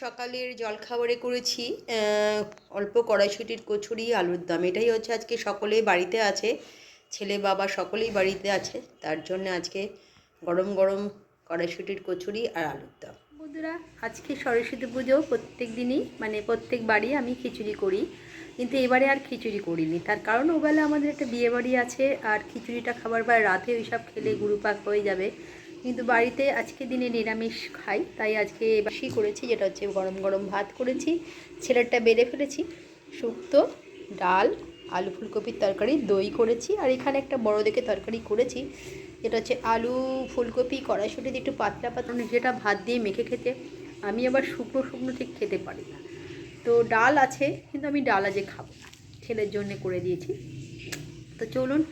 সকালের জলখাবারে করেছি অল্প কড়াইশুঁটির কচুরি আলুর দম। এটাই হচ্ছে আজকে সকলেই বাড়িতে আছে, ছেলে বাবা সকলেই বাড়িতে আছে, তার জন্য আজকে গরম গরম কড়াইশুঁটির কচুরি আর আলুর দম। বন্ধুরা, আজকে সরস্বতী পুজো প্রত্যেক দিনই প্রত্যেক বাড়ি আমি খিচুড়ি করি, কিন্তু এবারে আর খিচুড়ি করিনি। তার কারণ ওবেলা আমাদের একটা বিয়ে বাড়ি আছে, আর খিচুড়িটা খাবার পর রাতে ওইসব খেলে গুরুপাক হয়ে যাবে। কিন্তু বাড়িতে আজকে দিনে নিরামিষ খাই, তাই আজকে বাসি করেছি, যেটা হচ্ছে গরম গরম ভাত করেছি, ছেলেরটা বেড়ে ফেলেছি, শুক্তো, ডাল, আলু ফুলকপির তরকারি, দই করেছি, আর এখানে একটা বড় দেখে তরকারি করেছি, যেটা হচ্ছে আলু ফুলকপি কড়াইশুঁটি দিয়ে একটু পাতলা পাতলা, যেটা ভাত দিয়ে মেখে খেতে আমি আবার শুকনো শুকনো ঠিক খেতে পারি না। তো ডাল আছে, কিন্তু আমি ডাল আজকে খাবো না, ছেলের জন্যে করে দিয়েছি। তো চলুন,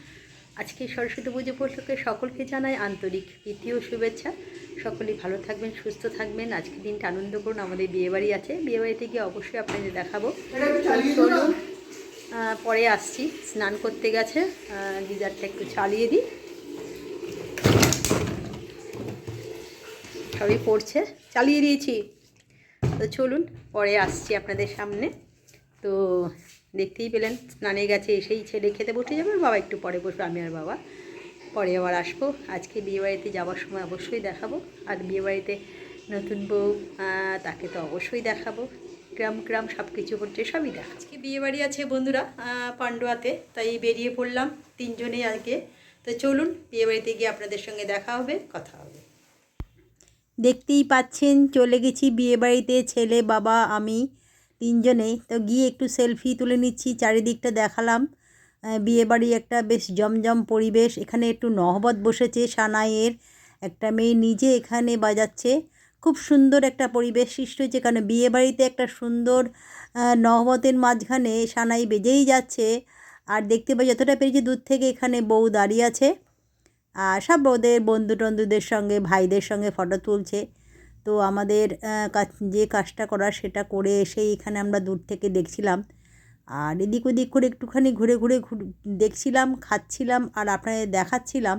আজকে সরস্বতী পুজো উপলক্ষে সকলকে জানাই আন্তরিক প্রীতি ও শুভেচ্ছা। সকলেই ভালো থাকবেন, সুস্থ থাকবেন, আজকের দিনটা আনন্দ করুন। আমাদের বিয়েবাড়ি আছে, বিয়েবাড়িতে গিয়ে অবশ্যই আপনাদের দেখাবো। চলুন, পরে আসছি। স্নান করতে গেছে, গিজারটা একটু চালিয়ে দিই, সবই পড়ছে, চালিয়ে দিয়েছি। তো চলুন, পরে আসছি আপনাদের সামনে। তো দেখতেই পেলেন স্নানে গেছে, এসেই ছেলে খেতে বসে যাবে, বাবা একটু পরে বসবে, আমি আর বাবা পরে আবার আসবো। আজকে বিয়েবাড়িতে যাওয়ার সময় অবশ্যই দেখাবো, আর বিয়েবাড়িতে নতুন বউ, তাকে তো অবশ্যই দেখাবো। গ্রাম সব কিছু হচ্ছে, সবই দেখা। আজকে বিয়েবাড়ি আছে বন্ধুরা পান্ডুয়াতে, তাই বেরিয়ে পড়লাম তিনজনেই আজকে। তো চলুন, বিয়েবাড়িতে গিয়ে আপনাদের সঙ্গে দেখা হবে, কথা হবে। দেখতেই পাচ্ছেন চলে গেছি বিয়েবাড়িতে, ছেলে বাবা আমি তিনজনেই। তো গিয়ে একটু সেলফি তুলে নিচ্ছি, চারিদিকটা দেখালাম। বিয়েবাড়ি একটা বেশ জমজম পরিবেশ। এখানে একটু নহবত বসেছে সানাইয়ের, একটা মেয়ে নিজে এখানে বাজাচ্ছে। খুব সুন্দর একটা পরিবেশ সৃষ্টি হয়েছে, কারণ বিয়েবাড়িতে একটা সুন্দর নহবতের মাঝখানে সানাই বেজেই যাচ্ছে। আর দেখতে পাই যতটা পেরেছি দূর থেকে, এখানে বউ দাঁড়িয়ে আছে, আর সব ওদের বন্ধু টন্ধুদের সঙ্গে ভাইদের সঙ্গে ফটো তুলছে। তো আমাদের যে কাজটা করার সেটা করে এসেই এখানে আমরা দূর থেকে দেখছিলাম, আর এদিক ওদিক করে একটুখানি ঘুরে ঘুরে দেখছিলাম, খাচ্ছিলাম, আর আপনাদের দেখাচ্ছিলাম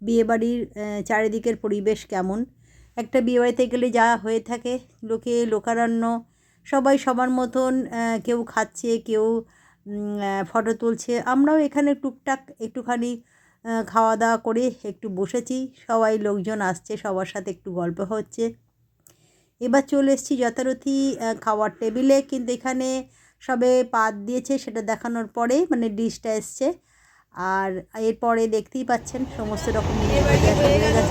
বিয়েবাড়ির চারিদিকের পরিবেশ কেমন। একটা বিয়েবাড়িতে গেলে যা হয়ে থাকে, লোকারণ্য, সবাই সবার মতন, কেউ খাচ্ছে, কেউ ফটো তুলছে। আমরাও এখানে টুকটাক একটুখানি খাওয়া দাওয়া করে একটু বসেছি, সবাই লোকজন আসছে, সবার সাথে একটু গল্প হচ্ছে। এবার চলে এসেছি যথারীতি খাওয়ার টেবিলে, কিন্তু এখানে সবে পাত দিয়েছে, সেটা দেখানোর পরে ডিশটা এসছে। আর এরপরে দেখতেই পাচ্ছেন সমস্ত রকম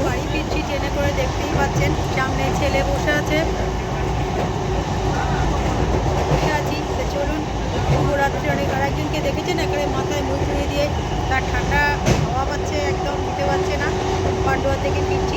বাড়ি ফিরছি ট্রেনে করে, দেখতেই পাচ্ছেন সামনে ছেলে বসে আছে, চলুন। শুভরাত্রি। অনেক আর একজনকে দেখেছেন একেবারে মাথায় মুখ ধুয়ে দিয়ে, তার ঠান্ডা হাওয়া পাচ্ছে, একদম নিতে পারছে না। পান্ডুয়া থেকে ফিরছি।